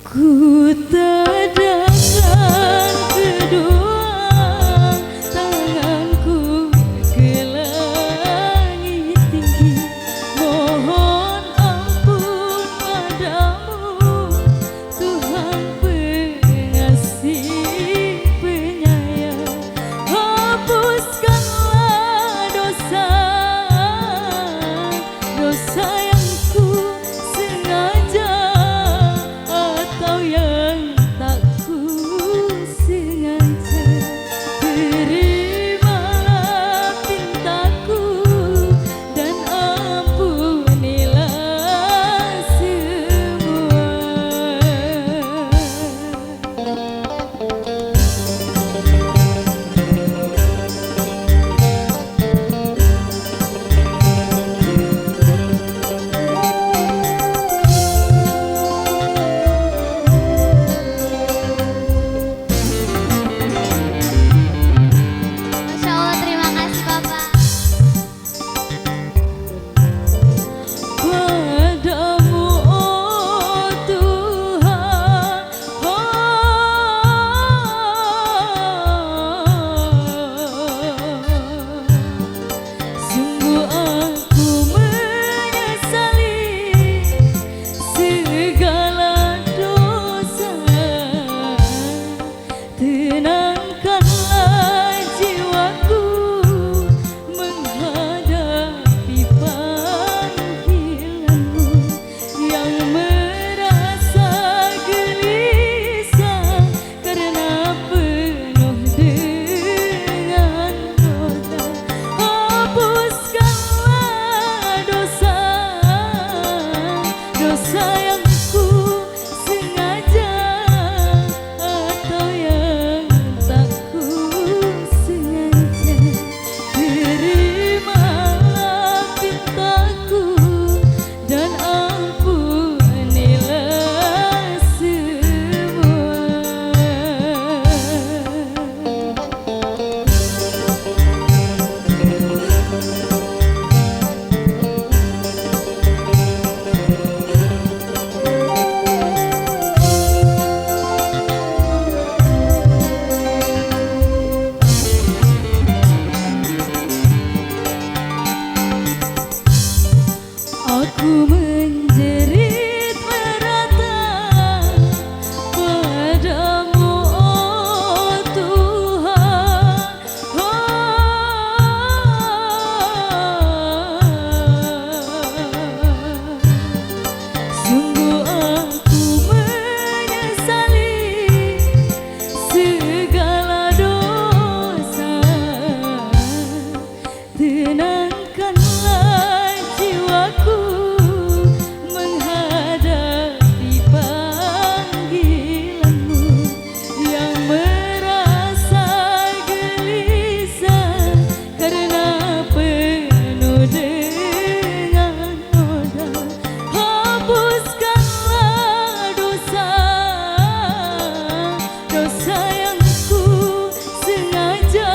Ku tadahkan kedua tanganku ke langit tinggi, mohon ampun padamu Tuhan pengasih penyayang. Hapuskanlah dosa yang ku sengaja atau yang tak ku sengaja. Terimalah pintaku dan ampunilah semua. Masya Allah, terima kasih Bapak. Padamu oh Tuhan, sungguh aku menyesali segala dosa. Tenangkanlah jiwaku menghadapi panggilanmu, yang merasa gelisah karena penuh dengan noda. Hapuskanlah dosa yang ku sengaja atau yang tak ku sengaja. Terimalah pintaku dan ampunilah semua. Aku menjerit merata padamu oh Tuhan, sungguh aku menyesali segala dosa. Tenangkanlah jiwaku menghadapi panggilanmu, yang merasa gelisah karena penuh dengan noda. Hapuskanlah dosa yang ku sengaja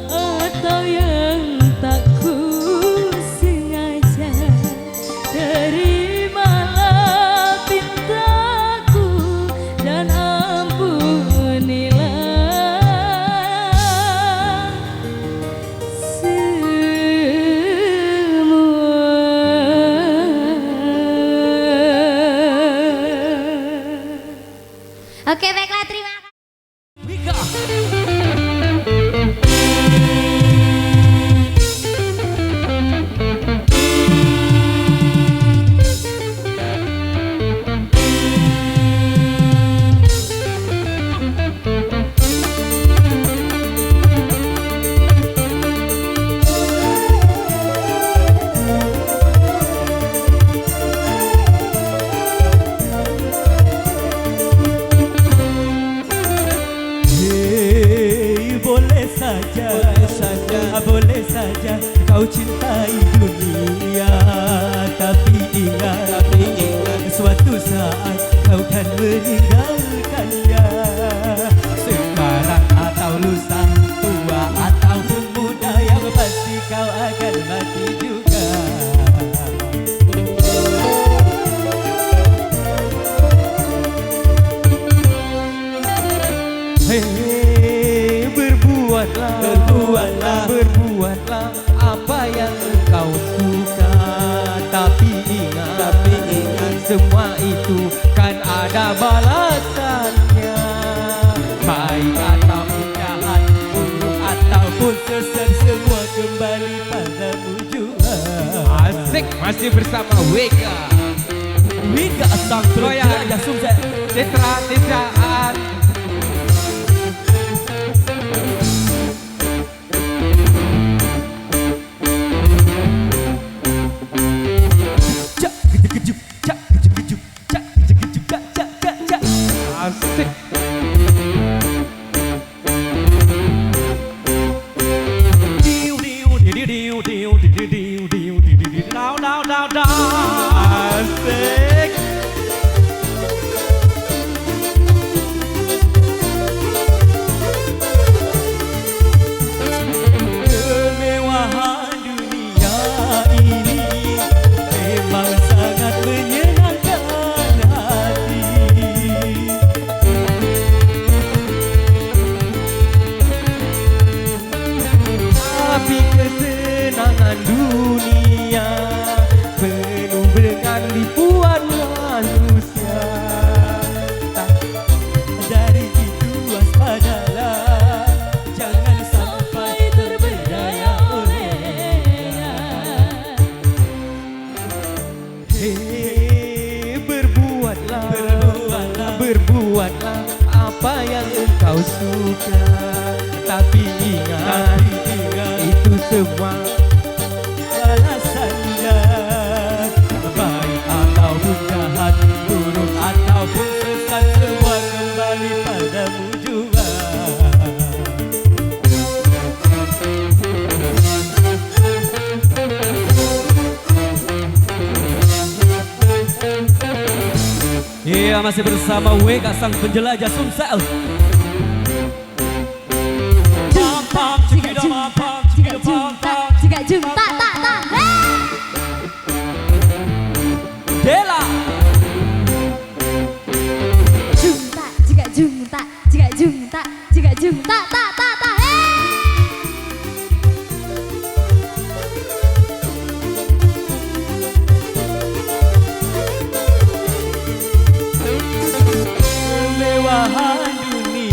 atau yang tak ku sengaja. Terimalah pintaku dan ampunilah semua. Oke, baiklah, terima kasih. Mika. Boleh saja kau cintai dunia, tapi ingat suatu saat kau kan meninggalkannya. Sekarang atau lusa, tua ataupun muda, yang pasti kau akan mati juga. Hei, berbuatlah apa yang engkau suka. Tapi ingat, semua itu kan ada balasannya. Baik atau jahat, buruk ataupun sesat, semua kembali padamu juga. Asik, masih bersama Wega. Wika sang penjelajah Sumsel. Citra Tisaan. Cak gejek-gejek, cak gejek-gejek, cak gejek-gejek, cak cak cak cak. Asik. Diu diu diu diu diu diu diu diu diu diu down down down down. Asik. Kemewahan dunia ini memang sangat menyenangkan hati. Tapi kesenangan dunia penuh dengan tipuan manusia. Dari itu waspadalah, jangan sampai terberdaya olehnya. Hei, berbuatlah apa yang engkau suka. Tapi ingat, itu semua balasannya. Baik ataupun jahat, buruk ataupun sesat, semua kembali padamu juga. Iya, masih bersama Wega sang penjelajah Sumsel. Jika jum tak tak tak. Dela. Jika jum tak tak tak tak. Kemewahan dunia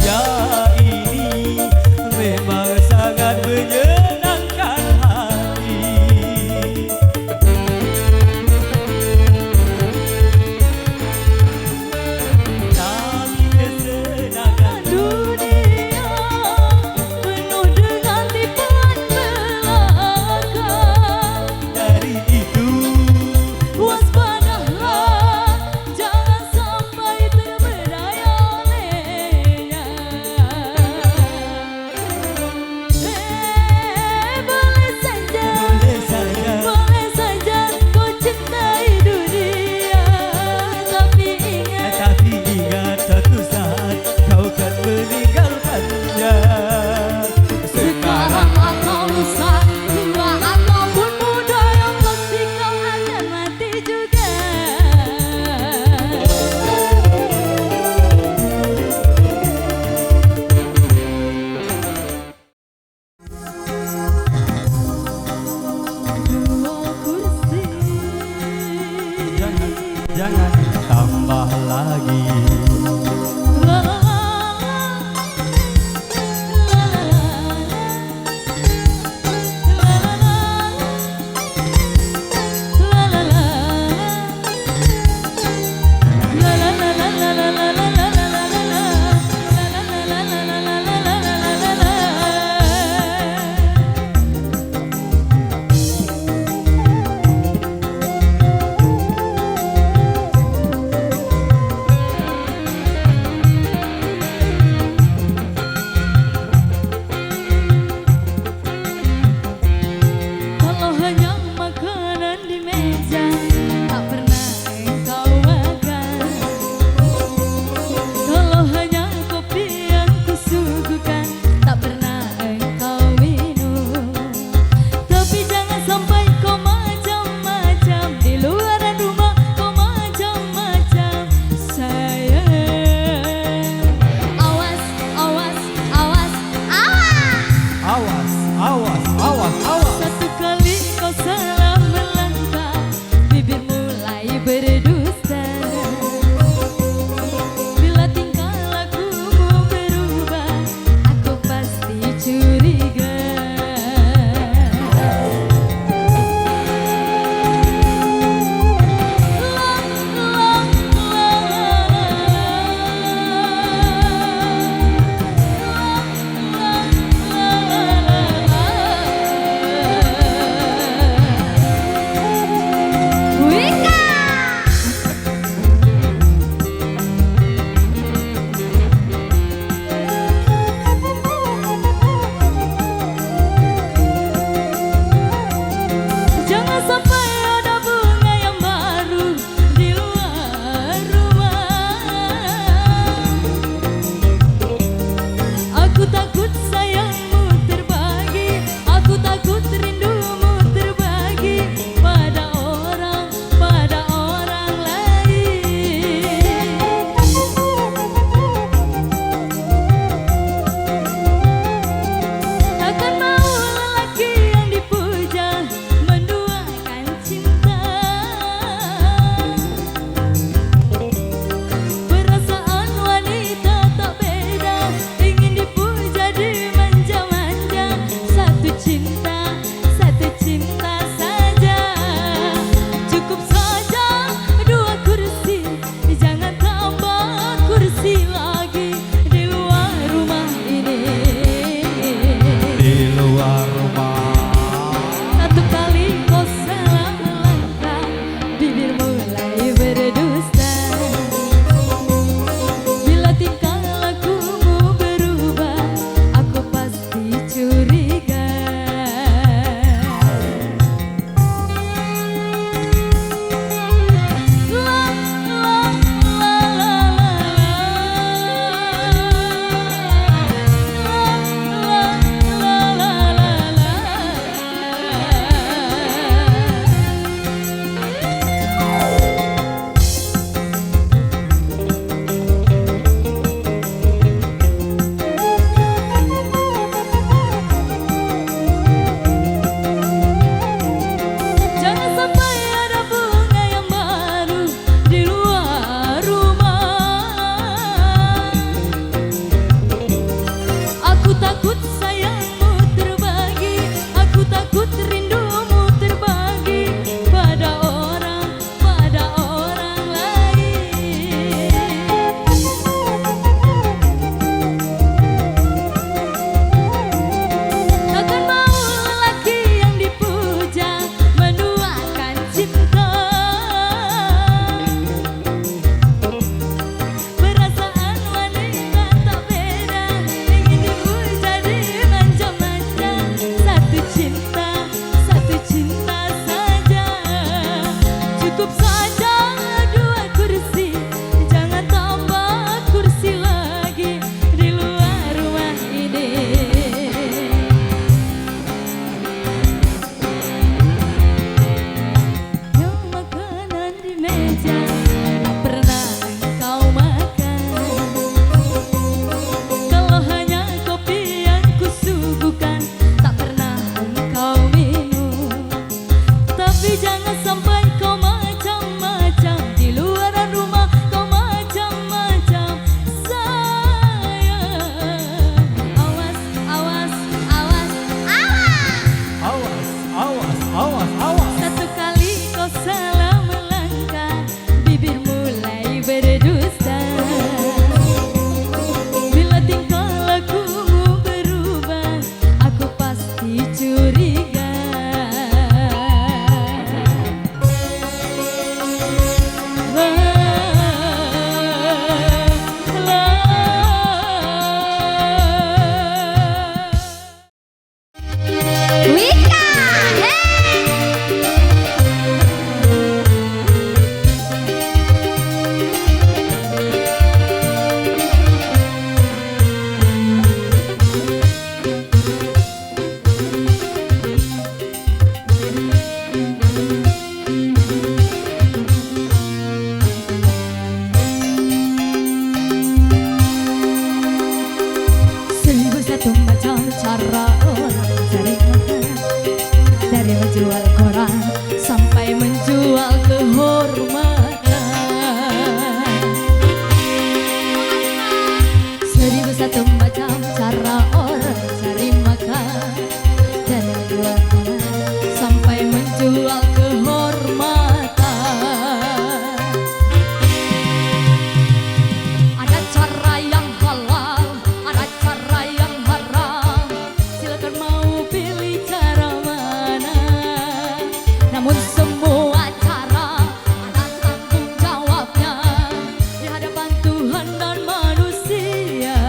Tuhan dan manusia.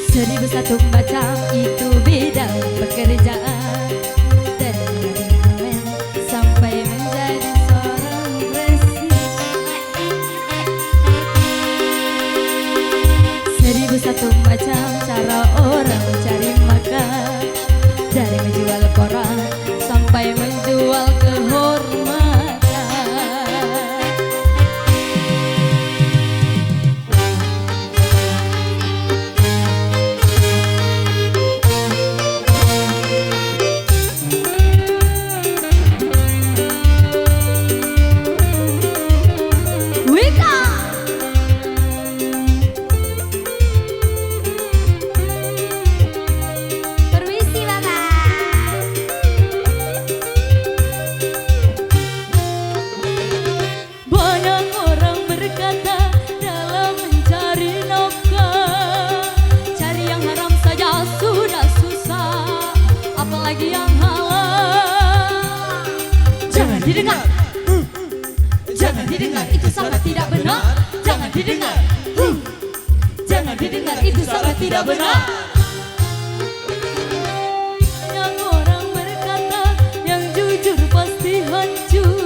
Seribu satu macam itu bidang pekerjaan, dari ngamen sampai menjadi seorang presiden. Seribu satu macam cara orang mencari makan, dari menjual koran sampai menjual kehormatan. Wika! Permisi Bapak. Banyak orang berkata dalam mencari nafkah, cari yang haram saja sudah susah, apalagi yang halal. Jangan didengar, jangan didengar, itu sangat tidak benar. Jangan didengar, jangan didengar, itu sangat tidak benar. Yang orang berkata yang jujur pasti hancur.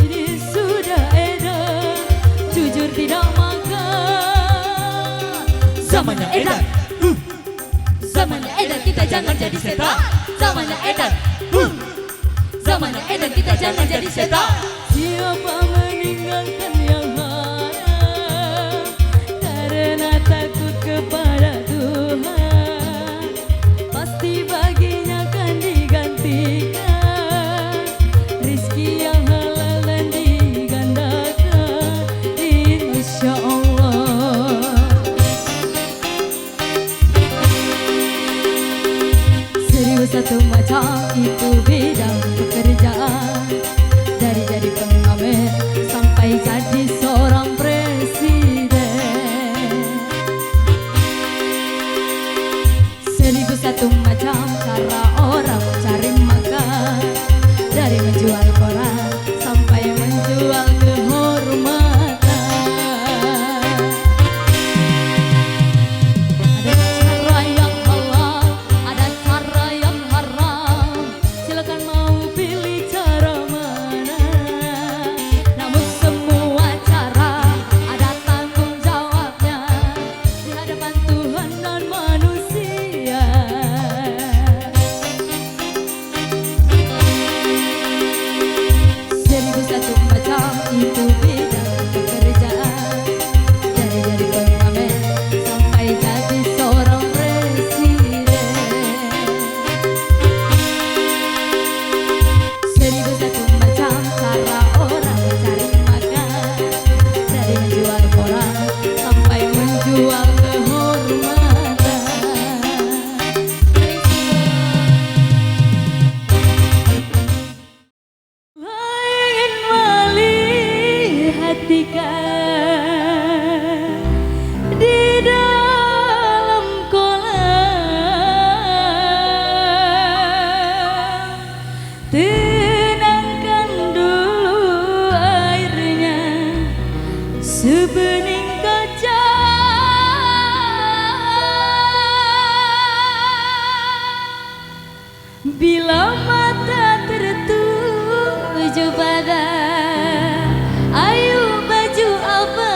Ini sudah edan, jujur tidak makan. Zamannya edan, zamannya edan, kita jangan jadi setan. Zamannya edan, zamannya edan, kita jangan jadi setan. Siapa meninggalkan yang haram karena takut kepada Tuhan, pasti baginya akan digantikan rizki yang halal dan digandakan, insya Allah. Seribu satu macam itu bidang pekerjaan, dari jadi pengamen sampai jadi seorang presiden. Seribu satu macam cara orang cari makan, dari menjual koran sampai menjual kehormatan. Ada cara yang halal, ada cara yang haram, silakan mau pilih cara mana. Namun semua cara ada tanggung jawabnya di hadapan Tuhan dan manusia. Seribu satu macam itu bidang pekerjaan, dari jadi pengamen sampai jadi seorang presiden. Seribu satu macam cara orang mencari makan, dari menjual koran sampai menjual kehormatan. Ingin melihat ikan di dalam kolam, tenangkan dulu airnya sebening kaca. Bila mata tertuju pada ayu baju abang,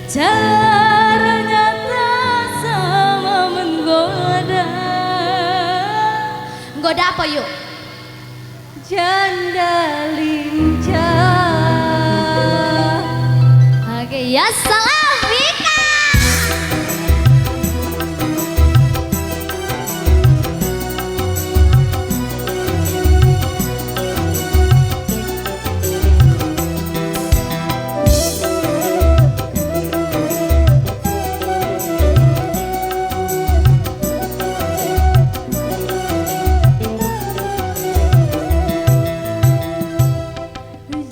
caranya tak sama menggoda. Goda apa yuk? Janda lincah. Oke, ya salam Wika.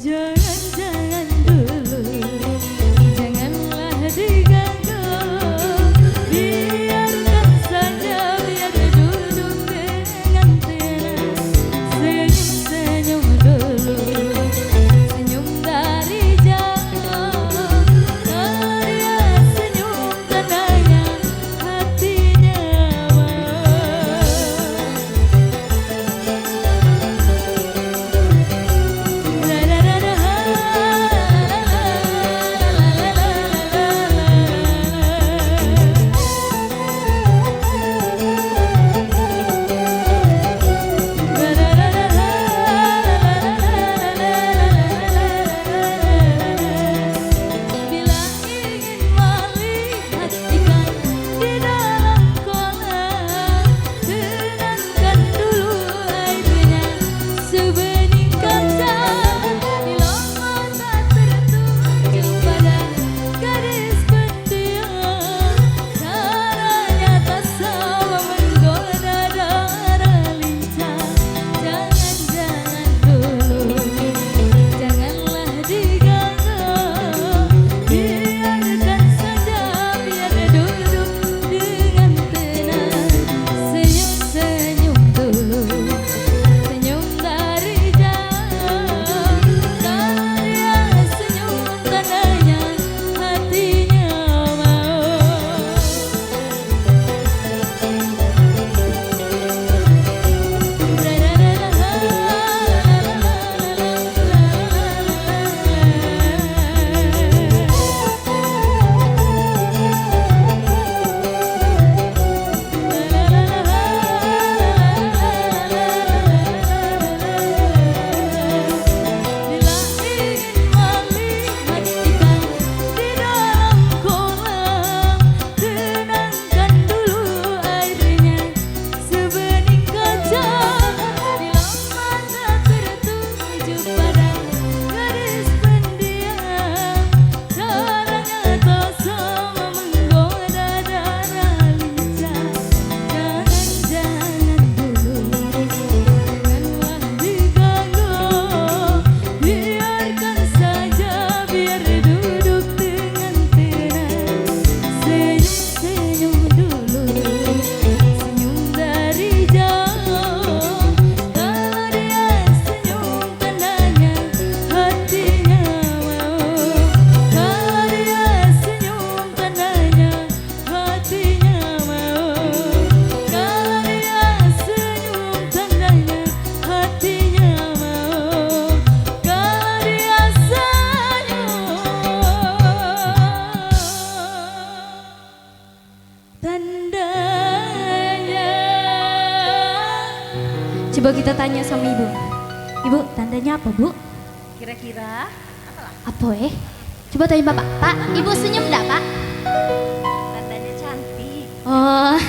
Jangan dulu, jangan Coba kita tanya sama ibu. Ibu, tandanya apa bu? Kira-kira apa Coba tanya bapak. Pak, ibu senyum enggak pak? Oh,